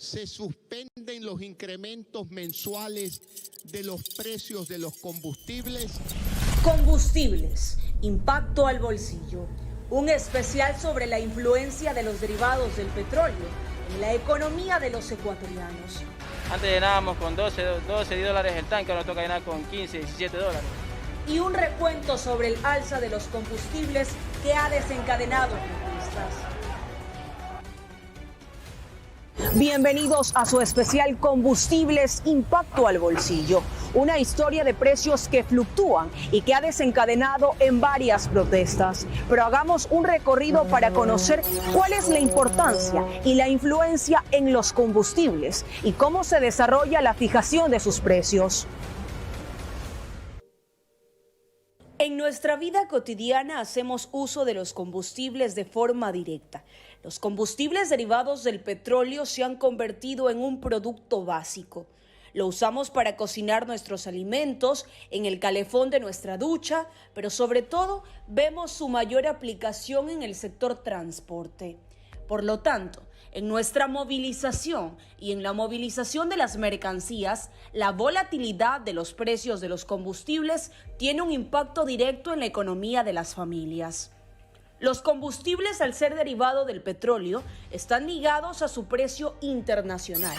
se suspenden los incrementos mensuales de los precios de los combustibles. Combustibles, impacto al bolsillo. Un especial sobre la influencia de los derivados del petróleo en la economía de los ecuatorianos. Antes llenábamos con 12 dólares el tanque, ahora toca llenar con 15, 17 dólares. Y un recuento sobre el alza de los combustibles que ha desencadenado protestas. Bienvenidos a su especial Combustibles, impacto al bolsillo. Una historia de precios que fluctúan y que ha desencadenado en varias protestas. Pero hagamos un recorrido para conocer cuál es la importancia y la influencia en los combustibles y cómo se desarrolla la fijación de sus precios. En nuestra vida cotidiana hacemos uso de los combustibles de forma directa. Los combustibles derivados del petróleo se han convertido en un producto básico. Lo usamos para cocinar nuestros alimentos, en el calefón de nuestra ducha, pero sobre todo vemos su mayor aplicación en el sector transporte. Por lo tanto, en nuestra movilización y en la movilización de las mercancías, la volatilidad de los precios de los combustibles tiene un impacto directo en la economía de las familias. Los combustibles, al ser derivado del petróleo, están ligados a su precio internacional.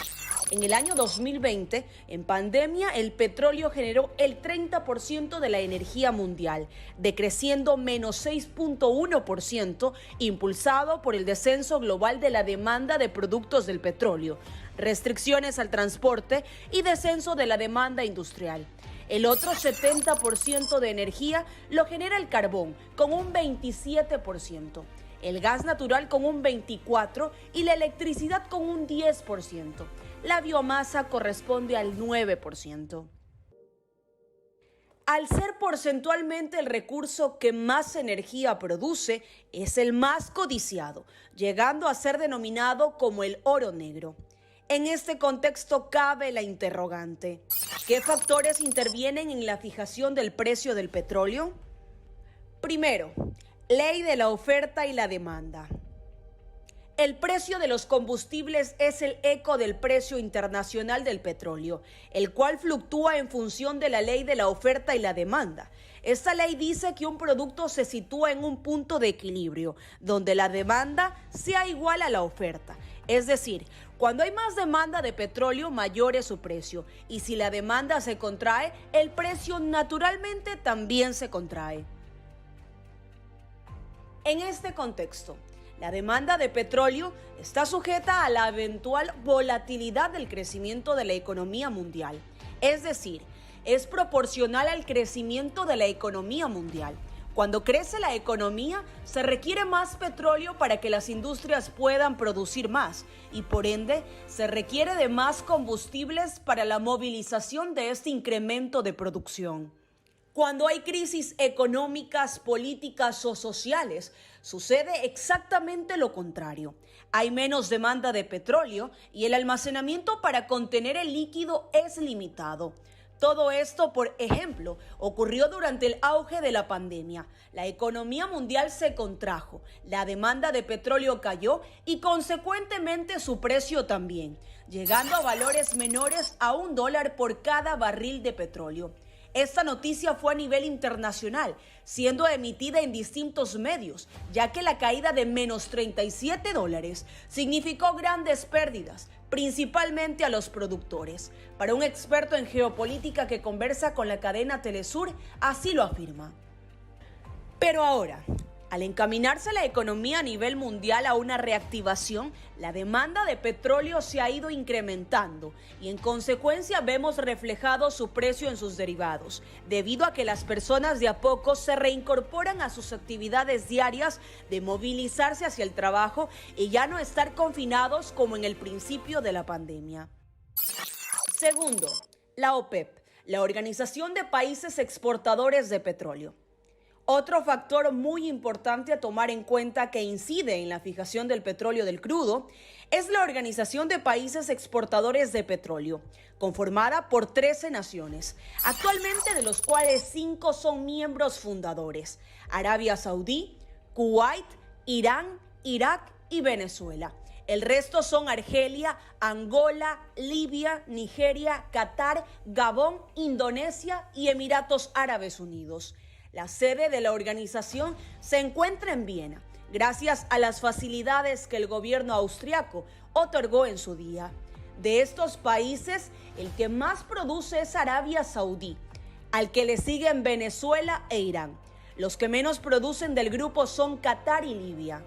En el año 2020, en pandemia, el petróleo generó el 30% de la energía mundial, decreciendo menos 6.1%, impulsado por el descenso global de la demanda de productos del petróleo, restricciones al transporte y descenso de la demanda industrial. El otro 70% de energía lo genera el carbón, con un 27%, el gas natural con un 24% y la electricidad con un 10%. La biomasa corresponde al 9%. Al ser porcentualmente el recurso que más energía produce, es el más codiciado, llegando a ser denominado como el oro negro. En este contexto cabe la interrogante: ¿qué factores intervienen en la fijación del precio del petróleo? Primero, ley de la oferta y la demanda. El precio de los combustibles es el eco del precio internacional del petróleo, el cual fluctúa en función de la ley de la oferta y la demanda. Esta ley dice que un producto se sitúa en un punto de equilibrio, donde la demanda sea igual a la oferta. Es decir, cuando hay más demanda de petróleo, mayor es su precio. Y si la demanda se contrae, el precio naturalmente también se contrae. En este contexto, la demanda de petróleo está sujeta a la eventual volatilidad del crecimiento de la economía mundial. Es decir, es proporcional al crecimiento de la economía mundial. Cuando crece la economía, se requiere más petróleo para que las industrias puedan producir más y, por ende, se requiere de más combustibles para la movilización de este incremento de producción. Cuando hay crisis económicas, políticas o sociales, sucede exactamente lo contrario. Hay menos demanda de petróleo y el almacenamiento para contener el líquido es limitado. Todo esto, por ejemplo, ocurrió durante el auge de la pandemia. La economía mundial se contrajo, la demanda de petróleo cayó y consecuentemente su precio también, llegando a valores menores a $1 por cada barril de petróleo. Esta noticia fue a nivel internacional, siendo emitida en distintos medios, ya que la caída de menos $37 significó grandes pérdidas, principalmente a los productores. Para un experto en geopolítica que conversa con la cadena Telesur, así lo afirma. Pero ahora, al encaminarse la economía a nivel mundial a una reactivación, la demanda de petróleo se ha ido incrementando y en consecuencia vemos reflejado su precio en sus derivados, debido a que las personas de a poco se reincorporan a sus actividades diarias de movilizarse hacia el trabajo y ya no estar confinados como en el principio de la pandemia. Segundo, la OPEP, la Organización de Países Exportadores de Petróleo. Otro factor muy importante a tomar en cuenta que incide en la fijación del petróleo del crudo es la Organización de Países Exportadores de Petróleo, conformada por 13 naciones, actualmente de los cuales 5 son miembros fundadores: Arabia Saudí, Kuwait, Irán, Irak y Venezuela. El resto son Argelia, Angola, Libia, Nigeria, Qatar, Gabón, Indonesia y Emiratos Árabes Unidos. La sede de la organización se encuentra en Viena, gracias a las facilidades que el gobierno austriaco otorgó en su día. De estos países, el que más produce es Arabia Saudí, al que le siguen Venezuela e Irán. Los que menos producen del grupo son Qatar y Libia.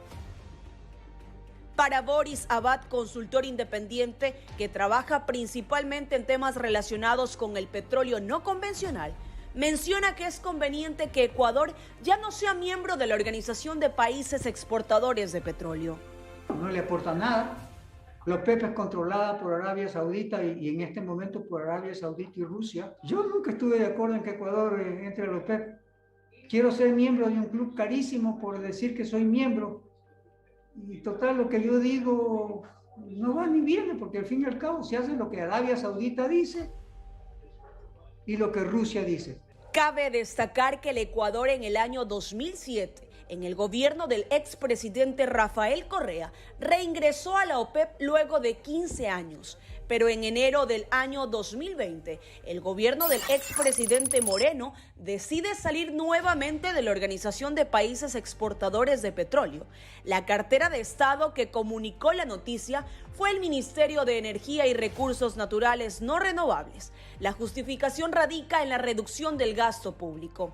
Para Boris Abad, consultor independiente que trabaja principalmente en temas relacionados con el petróleo no convencional, menciona que es conveniente que Ecuador ya no sea miembro de la Organización de Países Exportadores de Petróleo. No le aporta nada. La OPEP es controlada por Arabia Saudita y en este momento por Arabia Saudita y Rusia. Yo nunca estuve de acuerdo en que Ecuador entre a la OPEP. Quiero ser miembro de un club carísimo por decir que soy miembro. Y total, lo que yo digo no va ni viene, porque al fin y al cabo se hace lo que Arabia Saudita dice y lo que Rusia dice. Cabe destacar que el Ecuador en el año 2007, en el gobierno del expresidente Rafael Correa, reingresó a la OPEP luego de 15 años. Pero en enero del año 2020, el gobierno del expresidente Moreno decide salir nuevamente de la Organización de Países Exportadores de Petróleo. La cartera de Estado que comunicó la noticia fue el Ministerio de Energía y Recursos Naturales No Renovables. La justificación radica en la reducción del gasto público.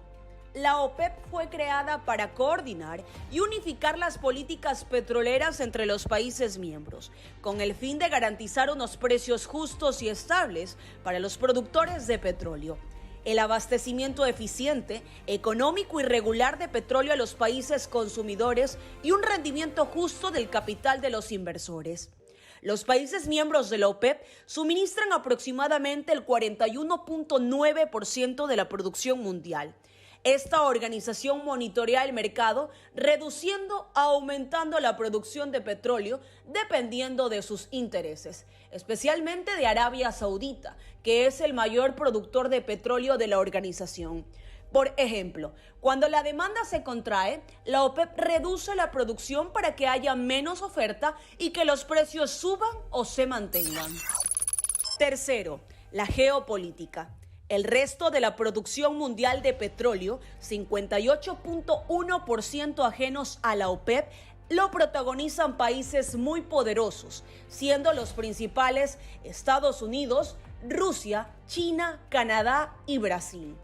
La OPEP fue creada para coordinar y unificar las políticas petroleras entre los países miembros, con el fin de garantizar unos precios justos y estables para los productores de petróleo, el abastecimiento eficiente, económico y regular de petróleo a los países consumidores y un rendimiento justo del capital de los inversores. Los países miembros de la OPEP suministran aproximadamente el 41.9% de la producción mundial. Esta organización monitorea el mercado, reduciendo o aumentando la producción de petróleo dependiendo de sus intereses, especialmente de Arabia Saudita, que es el mayor productor de petróleo de la organización. Por ejemplo, cuando la demanda se contrae, la OPEP reduce la producción para que haya menos oferta y que los precios suban o se mantengan. Tercero, la geopolítica. El resto de la producción mundial de petróleo, 58.1% ajenos a la OPEP, lo protagonizan países muy poderosos, siendo los principales Estados Unidos, Rusia, China, Canadá y Brasil.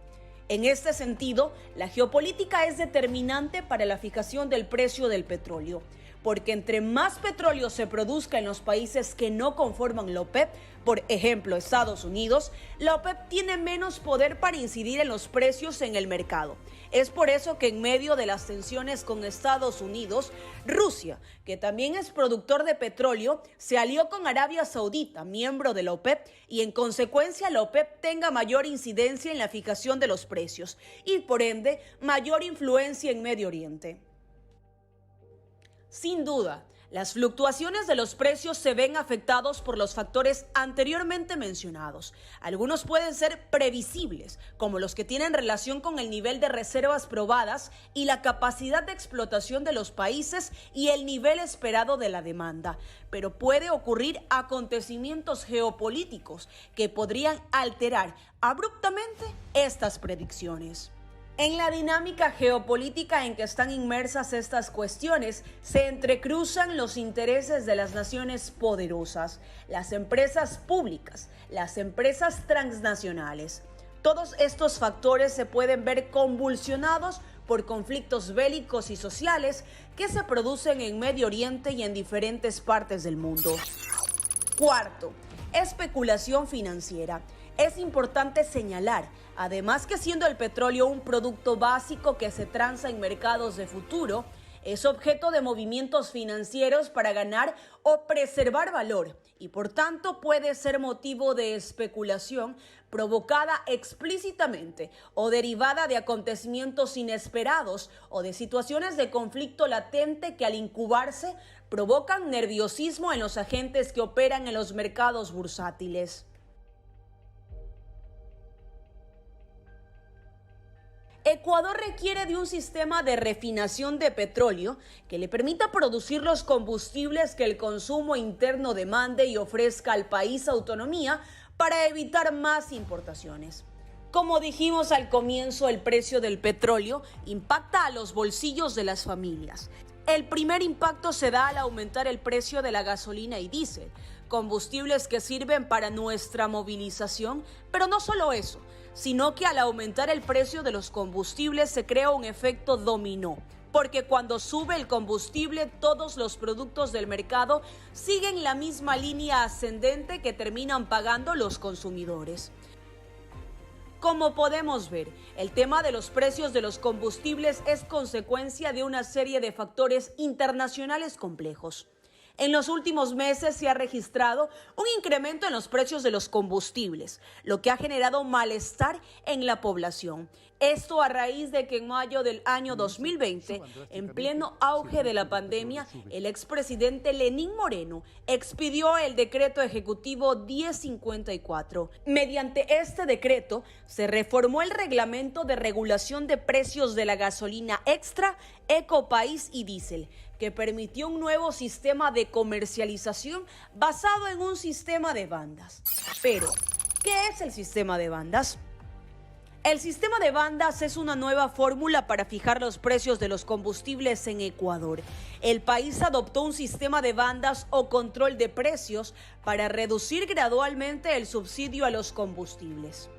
En este sentido, la geopolítica es determinante para la fijación del precio del petróleo, porque entre más petróleo se produzca en los países que no conforman la OPEP, por ejemplo Estados Unidos, la OPEP tiene menos poder para incidir en los precios en el mercado. Es por eso que en medio de las tensiones con Estados Unidos, Rusia, que también es productor de petróleo, se alió con Arabia Saudita, miembro de la OPEP, y en consecuencia la OPEP tenga mayor incidencia en la fijación de los precios y por ende mayor influencia en Medio Oriente. Sin duda, las fluctuaciones de los precios se ven afectados por los factores anteriormente mencionados. Algunos pueden ser previsibles, como los que tienen relación con el nivel de reservas probadas y la capacidad de explotación de los países y el nivel esperado de la demanda. Pero puede ocurrir acontecimientos geopolíticos que podrían alterar abruptamente estas predicciones. En la dinámica geopolítica en que están inmersas estas cuestiones, se entrecruzan los intereses de las naciones poderosas, las empresas públicas, las empresas transnacionales. Todos estos factores se pueden ver convulsionados por conflictos bélicos y sociales que se producen en Medio Oriente y en diferentes partes del mundo. Cuarto, especulación financiera. Es importante señalar, además que siendo el petróleo un producto básico que se transa en mercados de futuro, es objeto de movimientos financieros para ganar o preservar valor y por tanto puede ser motivo de especulación provocada explícitamente o derivada de acontecimientos inesperados o de situaciones de conflicto latente que al incubarse provocan nerviosismo en los agentes que operan en los mercados bursátiles. Ecuador requiere de un sistema de refinación de petróleo que le permita producir los combustibles que el consumo interno demande y ofrezca al país autonomía para evitar más importaciones. Como dijimos al comienzo, el precio del petróleo impacta a los bolsillos de las familias. El primer impacto se da al aumentar el precio de la gasolina y diésel, combustibles que sirven para nuestra movilización, pero no solo eso, sino que al aumentar el precio de los combustibles se crea un efecto dominó, porque cuando sube el combustible todos los productos del mercado siguen la misma línea ascendente que terminan pagando los consumidores. Como podemos ver, el tema de los precios de los combustibles es consecuencia de una serie de factores internacionales complejos. En los últimos meses se ha registrado un incremento en los precios de los combustibles, lo que ha generado malestar en la población. Esto a raíz de que en mayo del año 2020, en pleno auge de la pandemia, el expresidente Lenín Moreno expidió el decreto ejecutivo 1054. Mediante este decreto se reformó el reglamento de regulación de precios de la gasolina extra, Ecopaís y diésel, que permitió un nuevo sistema de comercialización basado en un sistema de bandas. Pero, ¿qué es el sistema de bandas? El sistema de bandas es una nueva fórmula para fijar los precios de los combustibles en Ecuador. El país adoptó un sistema de bandas o control de precios para reducir gradualmente el subsidio a los combustibles.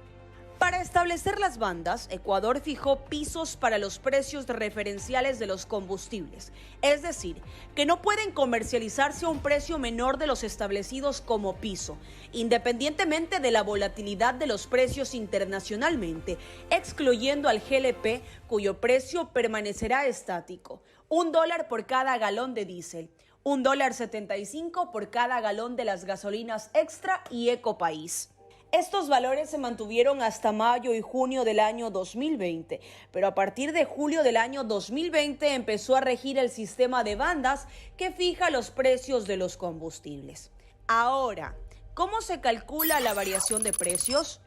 Para establecer las bandas, Ecuador fijó pisos para los precios referenciales de los combustibles, es decir, que no pueden comercializarse a un precio menor de los establecidos como piso, independientemente de la volatilidad de los precios internacionalmente, excluyendo al GLP, cuyo precio permanecerá estático, $1 por cada galón de diésel, $1.75 por cada galón de las gasolinas extra y Ecopaís. Estos valores se mantuvieron hasta mayo y junio del año 2020, pero a partir de julio del año 2020 empezó a regir el sistema de bandas que fija los precios de los combustibles. Ahora, ¿cómo se calcula la variación de precios?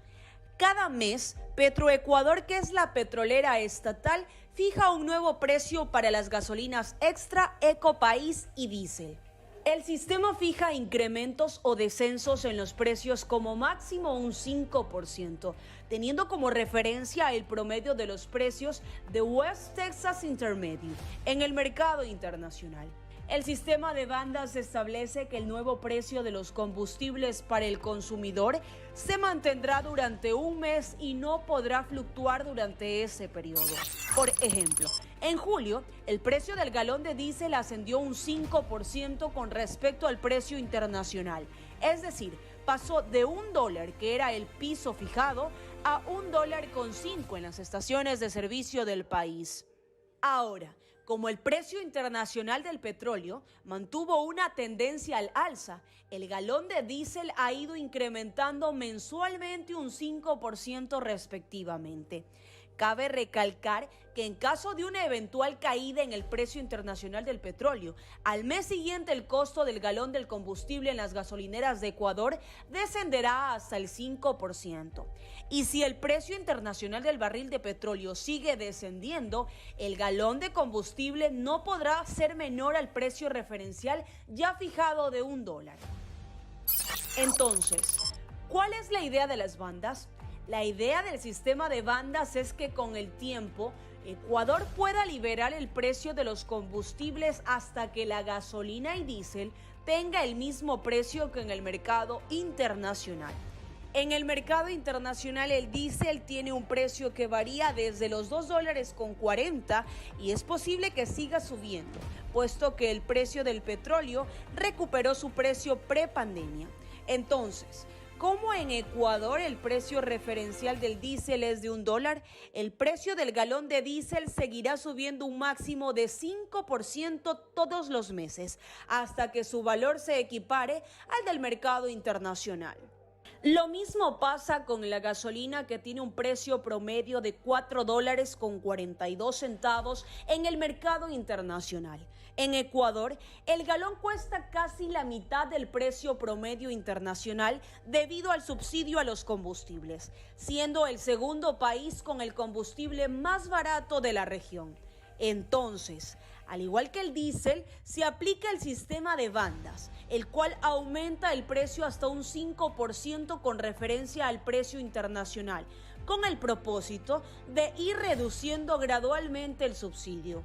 Cada mes, Petroecuador, que es la petrolera estatal, fija un nuevo precio para las gasolinas extra, Ecopaís y diésel. El sistema fija incrementos o descensos en los precios como máximo un 5%, teniendo como referencia el promedio de los precios de West Texas Intermediate en el mercado internacional. El sistema de bandas establece que el nuevo precio de los combustibles para el consumidor se mantendrá durante un mes y no podrá fluctuar durante ese periodo. Por ejemplo, en julio, el precio del galón de diésel ascendió un 5% con respecto al precio internacional. Es decir, pasó de $1, que era el piso fijado, a $1.05 en las estaciones de servicio del país. Ahora, como el precio internacional del petróleo mantuvo una tendencia al alza, el galón de diésel ha ido incrementando mensualmente un 5% respectivamente. Cabe recalcar que en caso de una eventual caída en el precio internacional del petróleo, al mes siguiente el costo del galón del combustible en las gasolineras de Ecuador descenderá hasta el 5%. Y si el precio internacional del barril de petróleo sigue descendiendo, el galón de combustible no podrá ser menor al precio referencial ya fijado de $1. Entonces, ¿cuál es la idea de las bandas? La idea del sistema de bandas es que con el tiempo Ecuador pueda liberar el precio de los combustibles hasta que la gasolina y diésel tenga el mismo precio que en el mercado internacional. En el mercado internacional el diésel tiene un precio que varía desde los $2.40 y es posible que siga subiendo, puesto que el precio del petróleo recuperó su precio prepandemia. Entonces, como en Ecuador el precio referencial del diésel es de $1, el precio del galón de diésel seguirá subiendo un máximo de 5% todos los meses, hasta que su valor se equipare al del mercado internacional. Lo mismo pasa con la gasolina, que tiene un precio promedio de $4.42 en el mercado internacional. En Ecuador, el galón cuesta casi la mitad del precio promedio internacional debido al subsidio a los combustibles, siendo el segundo país con el combustible más barato de la región. Entonces, al igual que el diésel, se aplica el sistema de bandas, el cual aumenta el precio hasta un 5% con referencia al precio internacional, con el propósito de ir reduciendo gradualmente el subsidio.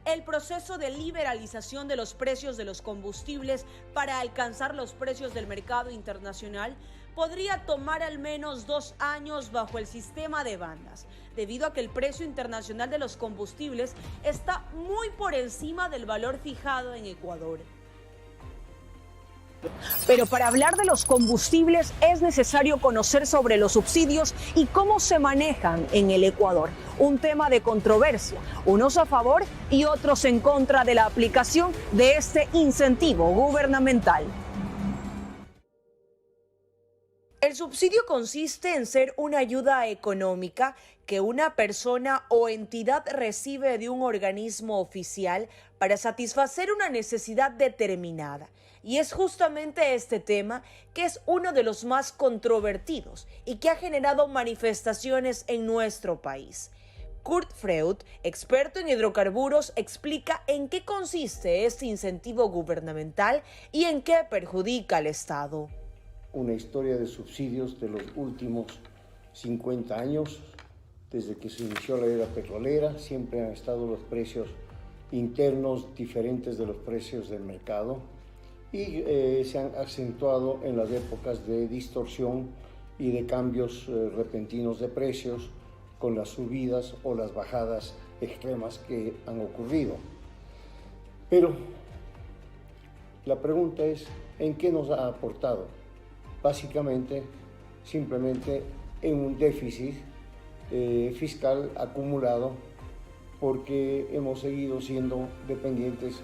El proceso de liberalización de los precios de los combustibles para alcanzar los precios del mercado internacional podría tomar al menos 2 años bajo el sistema de bandas, debido a que el precio internacional de los combustibles está muy por encima del valor fijado en Ecuador. Pero para hablar de los combustibles es necesario conocer sobre los subsidios y cómo se manejan en el Ecuador. Un tema de controversia, unos a favor y otros en contra de la aplicación de este incentivo gubernamental. El subsidio consiste en ser una ayuda económica que una persona o entidad recibe de un organismo oficial para satisfacer una necesidad determinada. Y es justamente este tema que es uno de los más controvertidos y que ha generado manifestaciones en nuestro país. Kurt Freud, experto en hidrocarburos, explica en qué consiste este incentivo gubernamental y en qué perjudica al Estado. Una historia de subsidios de los últimos 50 años, desde que se inició la era petrolera, siempre han estado los precios internos diferentes de los precios del mercado y se han acentuado en las épocas de distorsión y de cambios repentinos de precios con las subidas o las bajadas extremas que han ocurrido. Pero la pregunta es, ¿en qué nos ha aportado? Básicamente, simplemente en un déficit fiscal acumulado porque hemos seguido siendo dependientes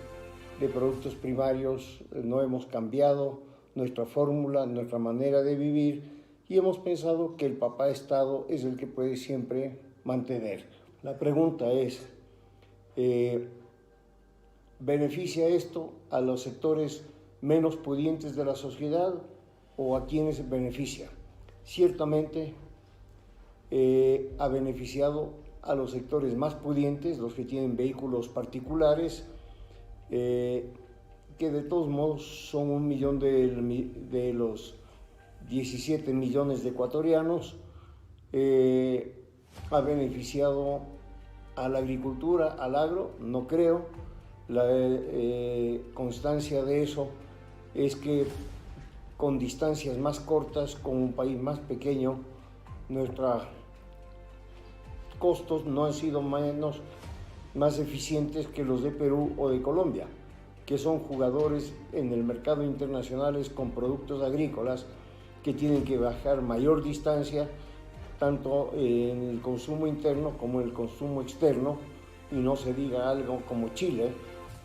de productos primarios, no hemos cambiado nuestra fórmula, nuestra manera de vivir y hemos pensado que el papá Estado es el que puede siempre mantener. La pregunta es, ¿beneficia esto a los sectores menos pudientes de la sociedad o a quienes beneficia? Ciertamente ha beneficiado a los sectores más pudientes, los que tienen vehículos particulares, que de todos modos son 1 millón de los 17 millones de ecuatorianos. Ha beneficiado a la agricultura, al agro, no creo. La constancia de eso es que con distancias más cortas, con un país más pequeño, nuestros costos no han sido más eficientes que los de Perú o de Colombia, que son jugadores en el mercado internacional con productos agrícolas que tienen que bajar mayor distancia, tanto en el consumo interno como en el consumo externo, y no se diga algo como Chile,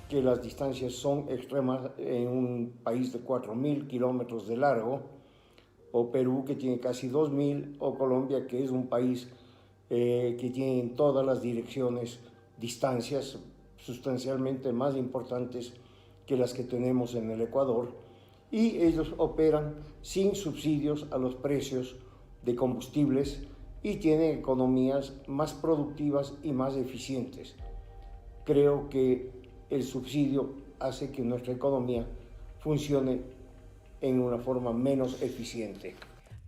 que las distancias son extremas en un país de 4.000 kilómetros de largo, o Perú, que tiene casi 2.000, o Colombia, que es un país que tiene en todas las direcciones distancias sustancialmente más importantes que las que tenemos en el Ecuador, y ellos operan sin subsidios a los precios de combustibles y tienen economías más productivas y más eficientes. Creo que el subsidio hace que nuestra economía funcione en una forma menos eficiente.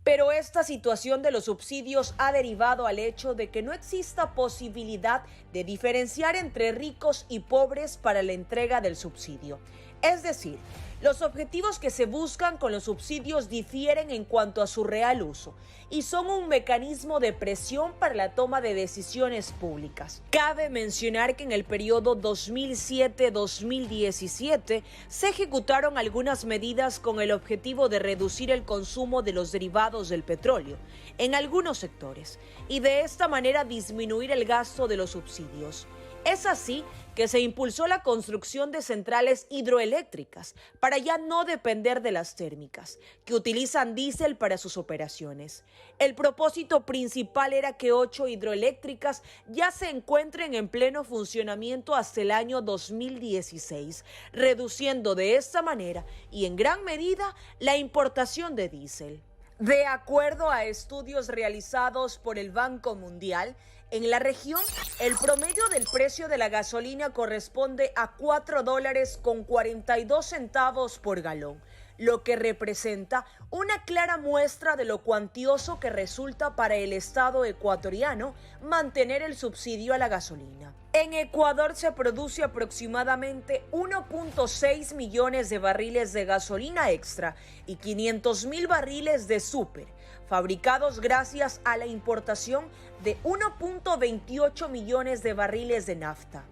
Pero esta situación de los subsidios ha derivado al hecho de que no exista posibilidad de diferenciar entre ricos y pobres para la entrega del subsidio. Es decir, los objetivos que se buscan con los subsidios difieren en cuanto a su real uso y son un mecanismo de presión para la toma de decisiones públicas. Cabe mencionar que en el periodo 2007-2017 se ejecutaron algunas medidas con el objetivo de reducir el consumo de los derivados del petróleo en algunos sectores y de esta manera disminuir el gasto de los subsidios. Es así que se impulsó la construcción de centrales hidroeléctricas para ya no depender de las térmicas, que utilizan diésel para sus operaciones. El propósito principal era que 8 hidroeléctricas ya se encuentren en pleno funcionamiento hasta el año 2016, reduciendo de esta manera y en gran medida la importación de diésel. De acuerdo a estudios realizados por el Banco Mundial, en la región, el promedio del precio de la gasolina corresponde a $4.42 por galón, lo que representa una clara muestra de lo cuantioso que resulta para el Estado ecuatoriano mantener el subsidio a la gasolina. En Ecuador se produce aproximadamente 1.6 millones de barriles de gasolina extra y 500.000 barriles de súper, fabricados gracias a la importación de 1.28 millones de barriles de nafta.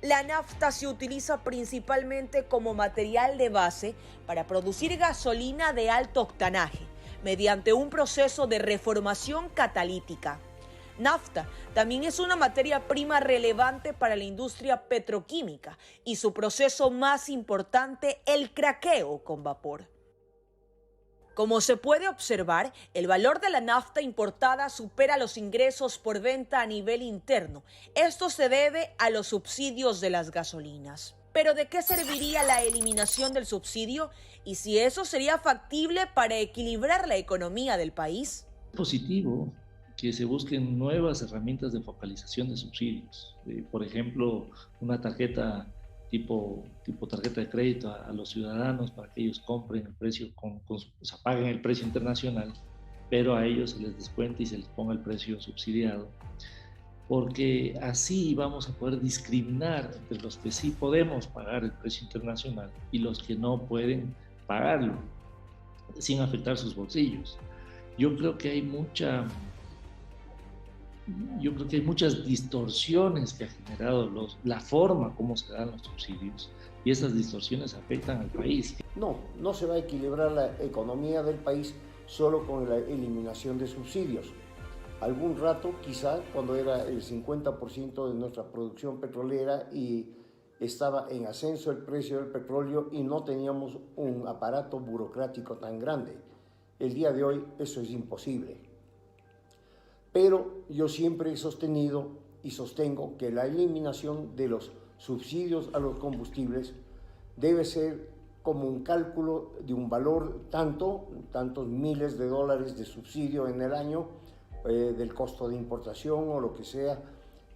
La nafta se utiliza principalmente como material de base para producir gasolina de alto octanaje, mediante un proceso de reformación catalítica. Nafta también es una materia prima relevante para la industria petroquímica y su proceso más importante, el craqueo con vapor. Como se puede observar, el valor de la nafta importada supera los ingresos por venta a nivel interno. Esto se debe a los subsidios de las gasolinas. ¿Pero de qué serviría la eliminación del subsidio? ¿Y si eso sería factible para equilibrar la economía del país? Es positivo que se busquen nuevas herramientas de focalización de subsidios. Por ejemplo, una tarjeta tipo tarjeta de crédito a los ciudadanos para que ellos compren el precio, o sea, paguen el precio internacional, pero a ellos se les descuente y se les ponga el precio subsidiado, porque así vamos a poder discriminar entre los que sí podemos pagar el precio internacional y los que no pueden pagarlo, sin afectar sus bolsillos. Yo creo que hay muchas distorsiones que ha generado la forma como se dan los subsidios, y esas distorsiones afectan al país. No se va a equilibrar la economía del país solo con la eliminación de subsidios. Algún rato, quizá, cuando era el 50% de nuestra producción petrolera y estaba en ascenso el precio del petróleo y no teníamos un aparato burocrático tan grande. El día de hoy eso es imposible. Pero yo siempre he sostenido y sostengo que la eliminación de los subsidios a los combustibles debe ser como un cálculo de un valor tantos miles de dólares de subsidio en el año, del costo de importación o lo que sea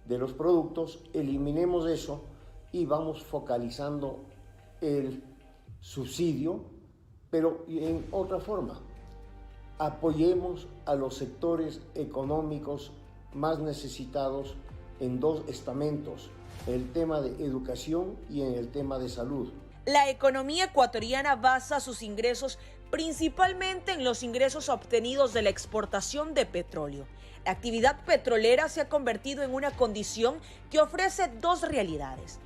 de los productos. Eliminemos eso y vamos focalizando el subsidio, pero en otra forma. Apoyemos a los sectores económicos más necesitados en dos estamentos, el tema de educación y en el tema de salud. La economía ecuatoriana basa sus ingresos principalmente en los ingresos obtenidos de la exportación de petróleo. La actividad petrolera se ha convertido en una condición que ofrece dos realidades.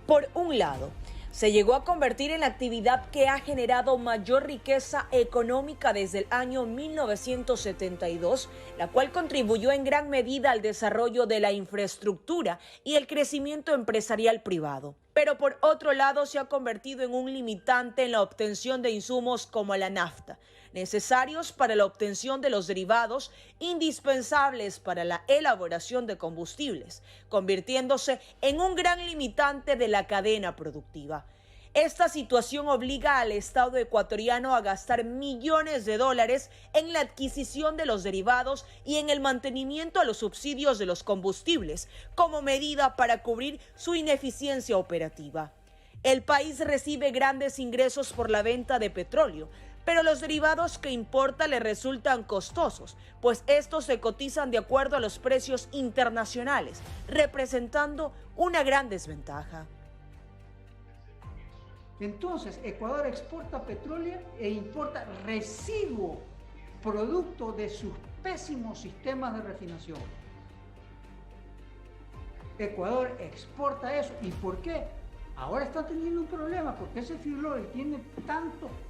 Por un lado, se llegó a convertir en la actividad que ha generado mayor riqueza económica desde el año 1972, la cual contribuyó en gran medida al desarrollo de la infraestructura y el crecimiento empresarial privado. Pero por otro lado se ha convertido en un limitante en la obtención de insumos como la nafta, necesarios para la obtención de los derivados indispensables para la elaboración de combustibles, convirtiéndose en un gran limitante de la cadena productiva. Esta situación obliga al Estado ecuatoriano a gastar millones de dólares en la adquisición de los derivados y en el mantenimiento a los subsidios de los combustibles, como medida para cubrir su ineficiencia operativa. El país recibe grandes ingresos por la venta de petróleo, pero los derivados que importa le resultan costosos, pues estos se cotizan de acuerdo a los precios internacionales, representando una gran desventaja. Entonces, Ecuador exporta petróleo e importa residuo, producto de sus pésimos sistemas de refinación. Ecuador exporta eso. ¿Y por qué? Ahora está teniendo un problema porque ese fuel oil tiene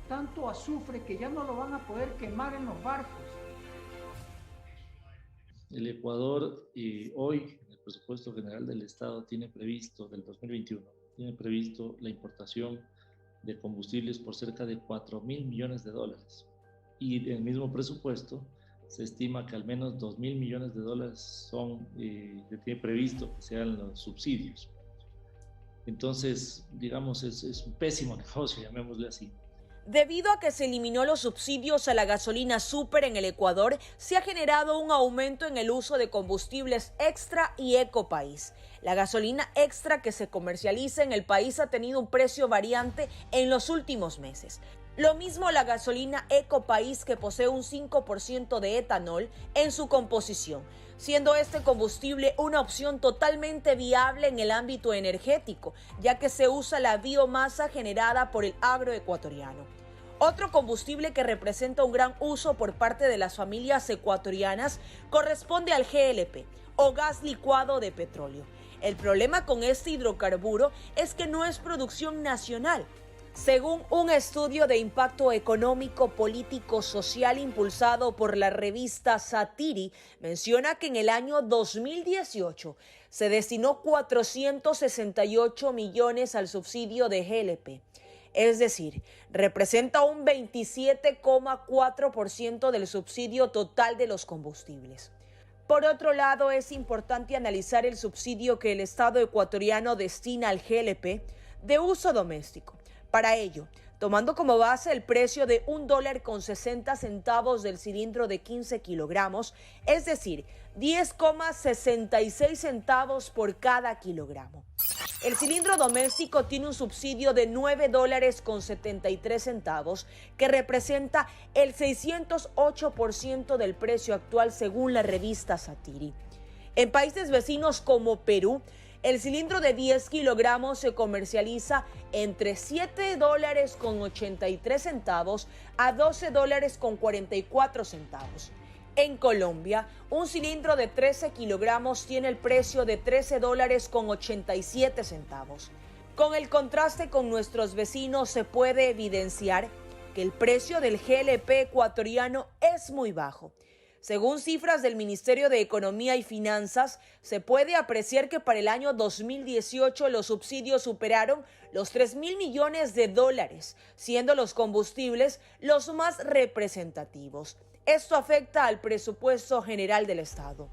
tanto azufre que ya no lo van a poder quemar en los barcos. El Ecuador hoy, en el presupuesto general del Estado tiene previsto, del 2021, tiene previsto la importación de combustibles por cerca de $4.000 millones. Y en el mismo presupuesto se estima que al menos $2.000 millones son, que tiene previsto que sean los subsidios. Entonces, digamos, es un pésimo negocio, llamémosle así. Debido a que se eliminó los subsidios a la gasolina súper en el Ecuador, se ha generado un aumento en el uso de combustibles extra y ecopaís. La gasolina extra que se comercializa en el país ha tenido un precio variante en los últimos meses. Lo mismo la gasolina ecopaís, que posee un 5% de etanol en su composición, siendo este combustible una opción totalmente viable en el ámbito energético, ya que se usa la biomasa generada por el agroecuatoriano. Otro combustible que representa un gran uso por parte de las familias ecuatorianas corresponde al GLP, o gas licuado de petróleo. El problema con este hidrocarburo es que no es producción nacional. Según un estudio de impacto económico, político, social impulsado por la revista Satiri, menciona que en el año 2018 se destinó 468 millones al subsidio de GLP. Es decir, representa un 27,4% del subsidio total de los combustibles. Por otro lado, es importante analizar el subsidio que el Estado ecuatoriano destina al GLP de uso doméstico. Para ello, tomando como base el precio de $1.60 del cilindro de 15 kilogramos, es decir, 10,66 centavos por cada kilogramo. El cilindro doméstico tiene un subsidio de $9.73, que representa el 608% del precio actual según la revista Satiri. En países vecinos como Perú, el cilindro de 10 kilogramos se comercializa entre $7.83 a $12.44. En Colombia, un cilindro de 13 kilogramos tiene el precio de $13.87. Con el contraste con nuestros vecinos se puede evidenciar que el precio del GLP ecuatoriano es muy bajo. Según cifras del Ministerio de Economía y Finanzas, se puede apreciar que para el año 2018 los subsidios superaron los $3.000 millones, siendo los combustibles los más representativos. Esto afecta al presupuesto general del Estado.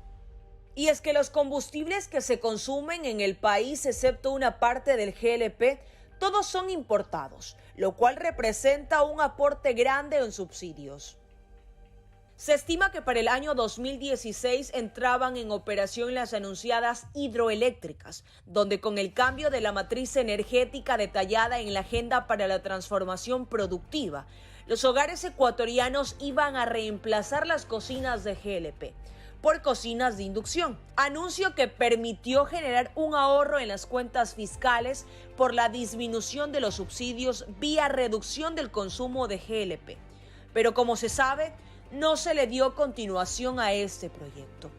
Y es que los combustibles que se consumen en el país, excepto una parte del GLP, todos son importados, lo cual representa un aporte grande en subsidios. Se estima que para el año 2016 entraban en operación las anunciadas hidroeléctricas, donde con el cambio de la matriz energética detallada en la Agenda para la Transformación Productiva, los hogares ecuatorianos iban a reemplazar las cocinas de GLP por cocinas de inducción, anuncio que permitió generar un ahorro en las cuentas fiscales por la disminución de los subsidios vía reducción del consumo de GLP. Pero como se sabe, no se le dio continuación a este proyecto.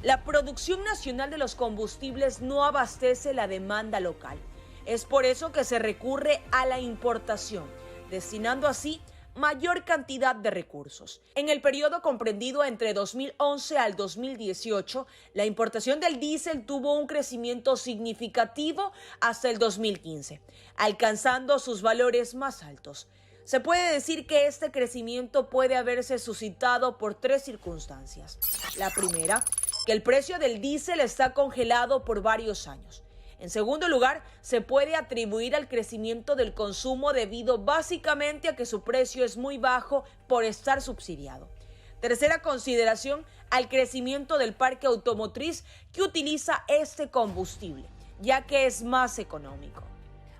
La producción nacional de los combustibles no abastece la demanda local. Es por eso que se recurre a la importación, destinando así mayor cantidad de recursos. En el periodo comprendido entre 2011 al 2018, la importación del diésel tuvo un crecimiento significativo hasta el 2015, alcanzando sus valores más altos. Se puede decir que este crecimiento puede haberse suscitado por tres circunstancias. La primera, que el precio del diésel está congelado por varios años. En segundo lugar, se puede atribuir al crecimiento del consumo debido básicamente a que su precio es muy bajo por estar subsidiado. Tercera consideración, al crecimiento del parque automotriz que utiliza este combustible, ya que es más económico.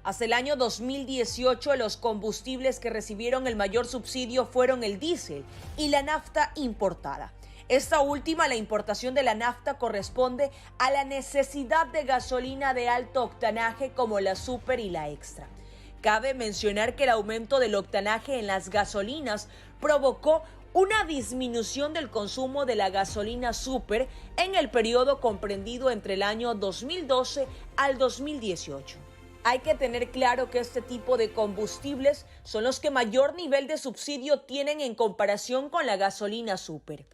Hasta el año 2018, los combustibles que recibieron el mayor subsidio fueron el diésel y la nafta importada. Esta última, la importación de la nafta, corresponde a la necesidad de gasolina de alto octanaje como la super y la extra. Cabe mencionar que el aumento del octanaje en las gasolinas provocó una disminución del consumo de la gasolina super en el periodo comprendido entre el año 2012 al 2018. Hay que tener claro que este tipo de combustibles son los que mayor nivel de subsidio tienen en comparación con la gasolina super.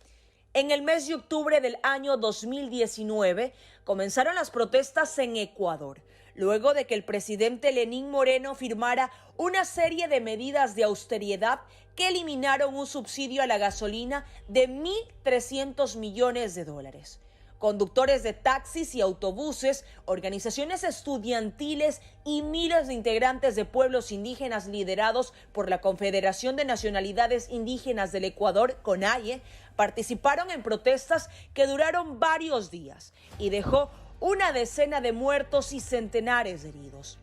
En el mes de octubre del año 2019 comenzaron las protestas en Ecuador, luego de que el presidente Lenín Moreno firmara una serie de medidas de austeridad que eliminaron un subsidio a la gasolina de 1.300 millones de dólares. Conductores de taxis y autobuses, organizaciones estudiantiles y miles de integrantes de pueblos indígenas liderados por la Confederación de Nacionalidades Indígenas del Ecuador, CONAIE, participaron en protestas que duraron varios días y dejó una decena de muertos y centenares de heridos.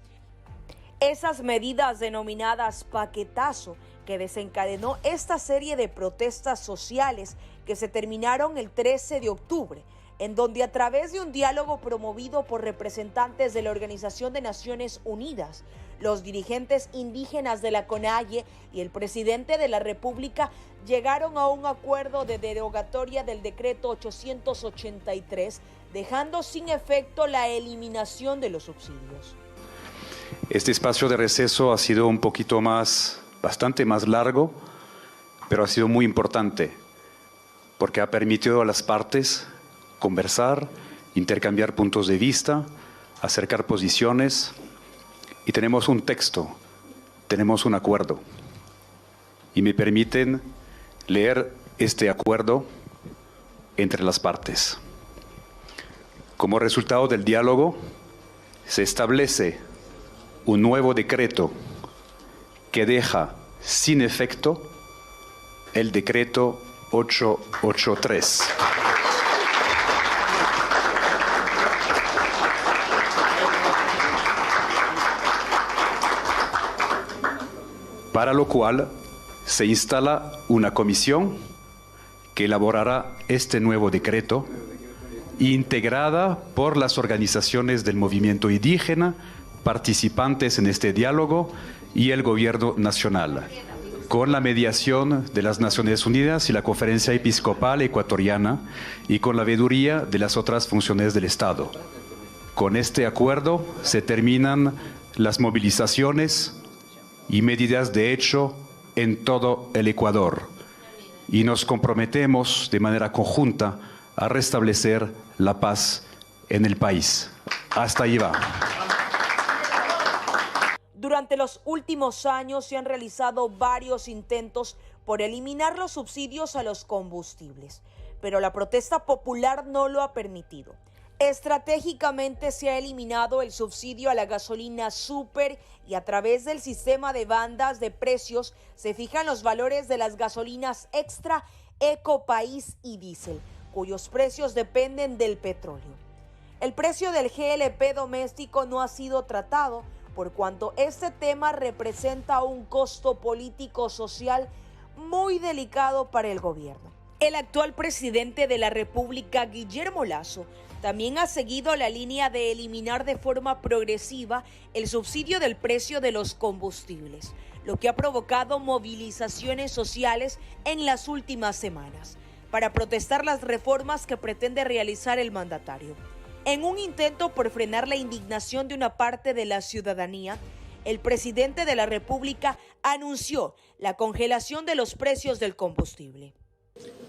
Esas medidas denominadas paquetazo que desencadenó esta serie de protestas sociales que se terminaron el 13 de octubre, en donde a través de un diálogo promovido por representantes de la Organización de Naciones Unidas, los dirigentes indígenas de la CONAIE y el presidente de la República llegaron a un acuerdo de derogatoria del decreto 883, dejando sin efecto la eliminación de los subsidios. Este espacio de receso ha sido bastante más largo, pero ha sido muy importante, porque ha permitido a las partes conversar, intercambiar puntos de vista, acercar posiciones, y tenemos un texto, tenemos un acuerdo. Y me permiten leer este acuerdo entre las partes. Como resultado del diálogo, se establece un nuevo decreto que deja sin efecto el decreto 883. Para lo cual se instala una comisión que elaborará este nuevo decreto, integrada por las organizaciones del movimiento indígena, participantes en este diálogo y el gobierno nacional, con la mediación de las Naciones Unidas y la Conferencia Episcopal Ecuatoriana y con la veeduría de las otras funciones del Estado. Con este acuerdo se terminan las movilizaciones y medidas de hecho en todo el Ecuador, y nos comprometemos de manera conjunta a restablecer la paz en el país. Hasta ahí va. Durante los últimos años se han realizado varios intentos por eliminar los subsidios a los combustibles, pero la protesta popular no lo ha permitido. Estratégicamente se ha eliminado el subsidio a la gasolina super y a través del sistema de bandas de precios se fijan los valores de las gasolinas extra, eco, país y diésel, cuyos precios dependen del petróleo. El precio del GLP doméstico no ha sido tratado por cuanto este tema representa un costo político-social muy delicado para el gobierno. El actual presidente de la República, Guillermo Lasso, también ha seguido la línea de eliminar de forma progresiva el subsidio del precio de los combustibles, lo que ha provocado movilizaciones sociales en las últimas semanas para protestar las reformas que pretende realizar el mandatario. En un intento por frenar la indignación de una parte de la ciudadanía, el presidente de la República anunció la congelación de los precios del combustible.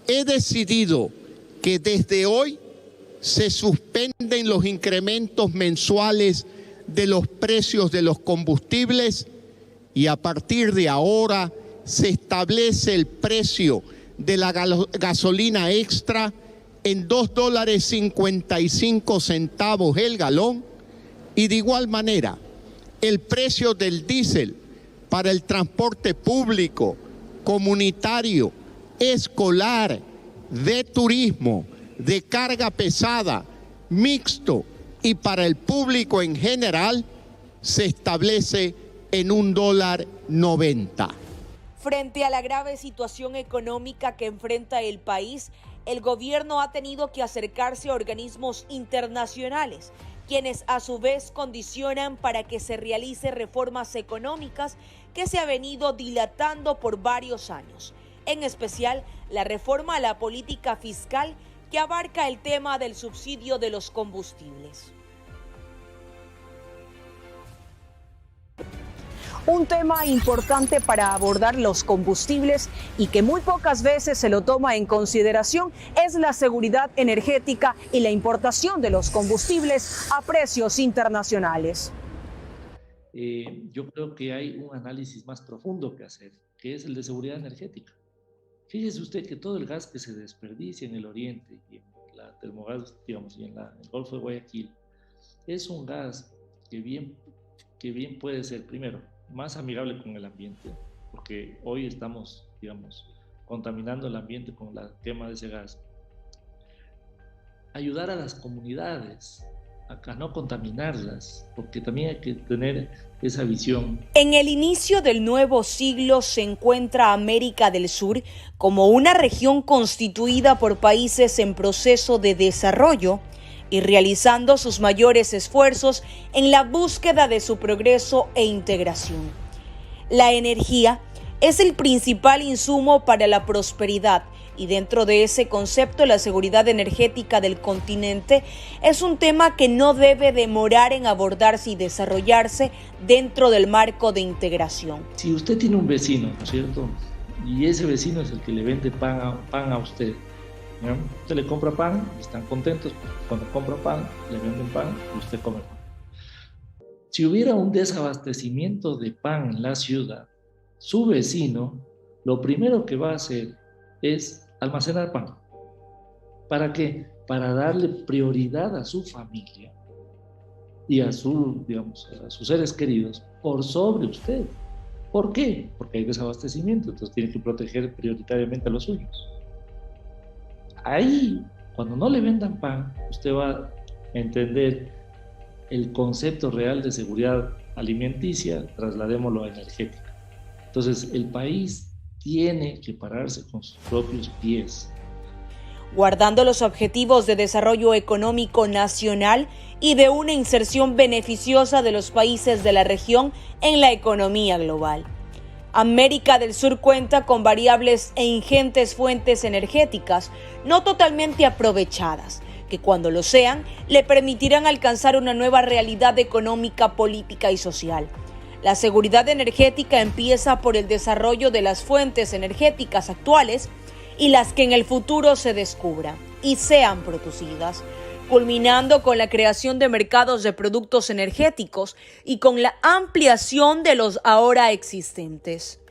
He decidido que desde hoy se suspenden los incrementos mensuales de los precios de los combustibles y a partir de ahora se establece el precio de la gasolina extra en $2.55 el galón y de igual manera el precio del diésel para el transporte público, comunitario, escolar, de turismo, de carga pesada, mixto y para el público en general se establece en $1.90. Frente a la grave situación económica que enfrenta el país, el gobierno ha tenido que acercarse a organismos internacionales, quienes a su vez condicionan para que se realice reformas económicas que se ha venido dilatando por varios años, en especial la reforma a la política fiscal que abarca el tema del subsidio de los combustibles. Un tema importante para abordar los combustibles y que muy pocas veces se lo toma en consideración es la seguridad energética y la importación de los combustibles a precios internacionales. Yo creo que hay un análisis más profundo que hacer, que es el de seguridad energética. Fíjese usted que todo el gas que se desperdicia en el oriente y en la Termogas, digamos, y en el Golfo de Guayaquil, es un gas que bien puede ser, primero, más amigable con el ambiente, porque hoy estamos, digamos, contaminando el ambiente con la quema de ese gas. Ayudar a las comunidades a no contaminarlas, porque también hay que tener esa visión. En el inicio del nuevo siglo se encuentra América del Sur como una región constituida por países en proceso de desarrollo y realizando sus mayores esfuerzos en la búsqueda de su progreso e integración. La energía es el principal insumo para la prosperidad y dentro de ese concepto la seguridad energética del continente es un tema que no debe demorar en abordarse y desarrollarse dentro del marco de integración. Si usted tiene un vecino, ¿no es cierto? Y ese vecino es el que le vende pan a usted, ¿no? Usted le compra pan y están contentos. Cuando compra pan, le venden pan y usted come pan. Si hubiera un desabastecimiento de pan en la ciudad, su vecino lo primero que va a hacer es almacenar pan. ¿Para qué? Para darle prioridad a su familia y a sus seres queridos por sobre usted. ¿Por qué? Porque hay desabastecimiento, entonces tiene que proteger prioritariamente a los suyos. Ahí, cuando no le vendan pan, usted va a entender el concepto real de seguridad alimenticia, trasladémoslo a energética. Entonces, el país tiene que pararse con sus propios pies. Guardando los objetivos de desarrollo económico nacional y de una inserción beneficiosa de los países de la región en la economía global. América del Sur cuenta con variables e ingentes fuentes energéticas no totalmente aprovechadas, que cuando lo sean, le permitirán alcanzar una nueva realidad económica, política y social. La seguridad energética empieza por el desarrollo de las fuentes energéticas actuales y las que en el futuro se descubran y sean producidas, culminando con la creación de mercados de productos energéticos y con la ampliación de los ahora existentes.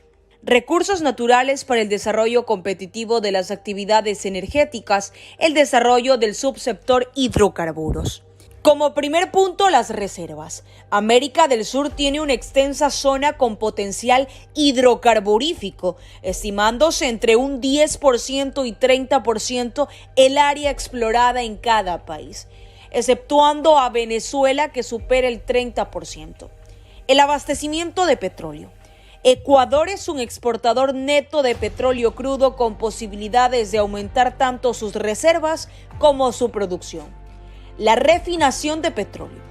Recursos naturales para el desarrollo competitivo de las actividades energéticas, el desarrollo del subsector hidrocarburos. Como primer punto, las reservas. América del Sur tiene una extensa zona con potencial hidrocarburífico, estimándose entre un 10% y 30% el área explorada en cada país, exceptuando a Venezuela que supera el 30%. El abastecimiento de petróleo. Ecuador es un exportador neto de petróleo crudo con posibilidades de aumentar tanto sus reservas como su producción. La refinación de petróleo,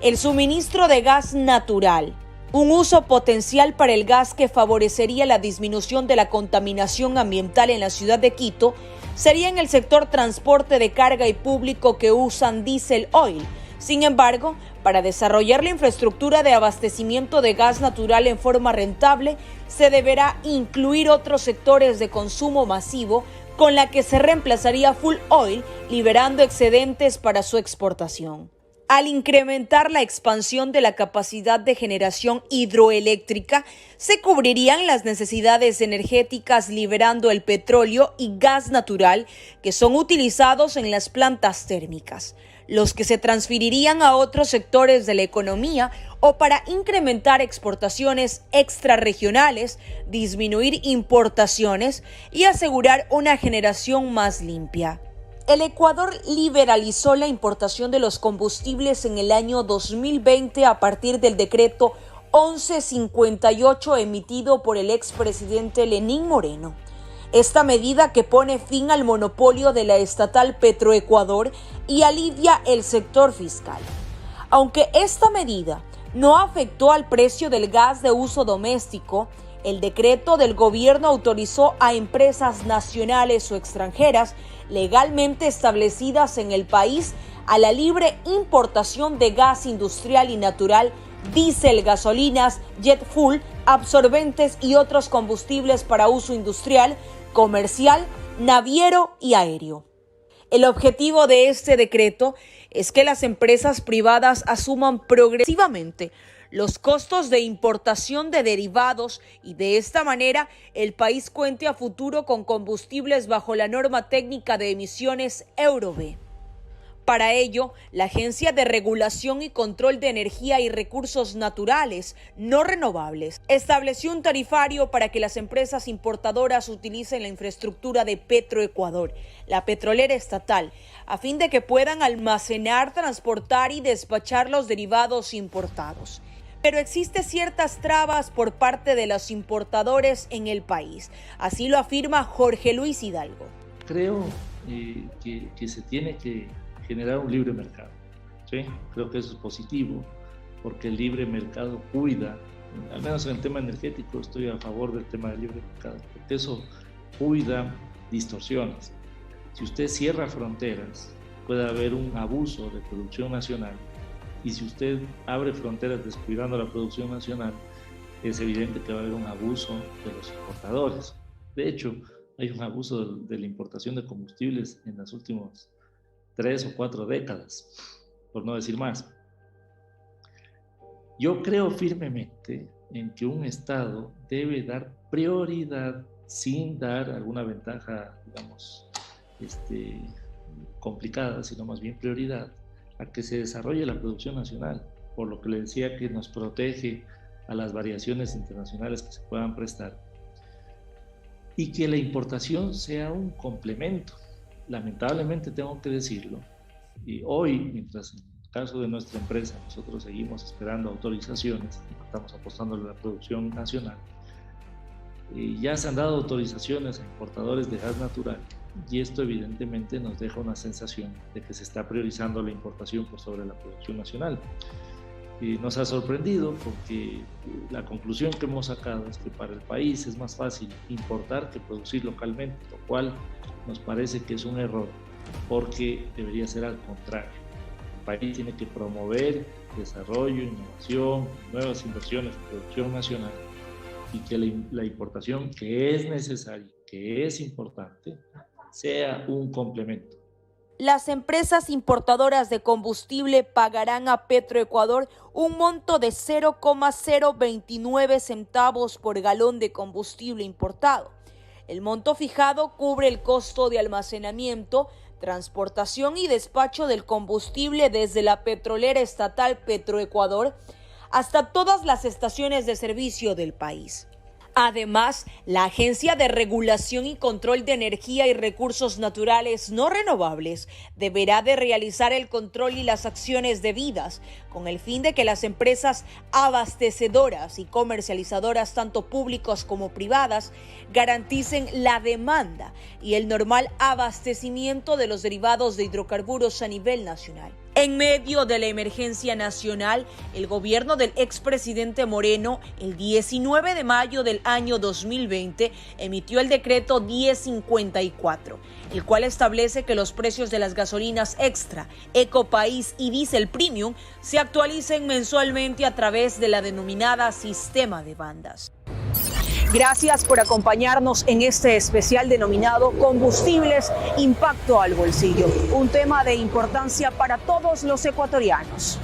el suministro de gas natural, un uso potencial para el gas que favorecería la disminución de la contaminación ambiental en la ciudad de Quito, sería en el sector transporte de carga y público que usan diésel oil. Sin embargo, para desarrollar la infraestructura de abastecimiento de gas natural en forma rentable, se deberá incluir otros sectores de consumo masivo con la que se reemplazaría full oil, liberando excedentes para su exportación. Al incrementar la expansión de la capacidad de generación hidroeléctrica, se cubrirían las necesidades energéticas liberando el petróleo y gas natural que son utilizados en las plantas térmicas, los que se transferirían a otros sectores de la economía o para incrementar exportaciones extrarregionales, disminuir importaciones y asegurar una generación más limpia. El Ecuador liberalizó la importación de los combustibles en el año 2020 a partir del decreto 1158 emitido por el expresidente Lenín Moreno. Esta medida que pone fin al monopolio de la estatal Petroecuador y alivia el sector fiscal. Aunque esta medida no afectó al precio del gas de uso doméstico, el decreto del gobierno autorizó a empresas nacionales o extranjeras legalmente establecidas en el país a la libre importación de gas industrial y natural diésel, gasolinas, jet fuel, absorbentes y otros combustibles para uso industrial, comercial, naviero y aéreo. El objetivo de este decreto es que las empresas privadas asuman progresivamente los costos de importación de derivados y de esta manera el país cuente a futuro con combustibles bajo la norma técnica de emisiones Euro B. Para ello, la Agencia de Regulación y Control de Energía y Recursos Naturales no renovables estableció un tarifario para que las empresas importadoras utilicen la infraestructura de Petroecuador, la petrolera estatal, a fin de que puedan almacenar, transportar y despachar los derivados importados. Pero existen ciertas trabas por parte de los importadores en el país. Así lo afirma Jorge Luis Hidalgo. Creo que se tiene que generar un libre mercado, ¿sí? Creo que eso es positivo, porque el libre mercado cuida, al menos en el tema energético estoy a favor del tema del libre mercado, porque eso cuida distorsiones. Si usted cierra fronteras, puede haber un abuso de producción nacional, y si usted abre fronteras descuidando la producción nacional, es evidente que va a haber un abuso de los importadores. De hecho, hay un abuso de la importación de combustibles en las últimas 3 o 4 décadas, por no decir más. Yo creo firmemente en que un Estado debe dar prioridad, sin dar alguna ventaja, digamos, complicada, sino más bien prioridad, a que se desarrolle la producción nacional, por lo que le decía que nos protege a las variaciones internacionales que se puedan prestar, y que la importación sea un complemento. Lamentablemente tengo que decirlo, y hoy, mientras en el caso de nuestra empresa nosotros seguimos esperando autorizaciones, estamos apostando a la producción nacional, ya se han dado autorizaciones a importadores de gas natural, y esto evidentemente nos deja una sensación de que se está priorizando la importación por sobre la producción nacional. Nos ha sorprendido porque la conclusión que hemos sacado es que para el país es más fácil importar que producir localmente, lo cual nos parece que es un error, porque debería ser al contrario. El país tiene que promover desarrollo, innovación, nuevas inversiones en producción nacional, y que la importación, que es necesaria, que es importante, sea un complemento. Las empresas importadoras de combustible pagarán a Petroecuador un monto de 0,029 centavos por galón de combustible importado. El monto fijado cubre el costo de almacenamiento, transportación y despacho del combustible desde la petrolera estatal Petroecuador hasta todas las estaciones de servicio del país. Además, la Agencia de Regulación y Control de Energía y Recursos Naturales no renovables deberá de realizar el control y las acciones debidas con el fin de que las empresas abastecedoras y comercializadoras, tanto públicas como privadas, garanticen la demanda y el normal abastecimiento de los derivados de hidrocarburos a nivel nacional. En medio de la emergencia nacional, el gobierno del expresidente Moreno, el 19 de mayo del año 2020, emitió el decreto 1054, el cual establece que los precios de las gasolinas extra, Ecopaís y diésel premium se actualicen mensualmente a través de la denominada sistema de bandas. Gracias por acompañarnos en este especial denominado Combustibles, Impacto al Bolsillo, un tema de importancia para todos los ecuatorianos.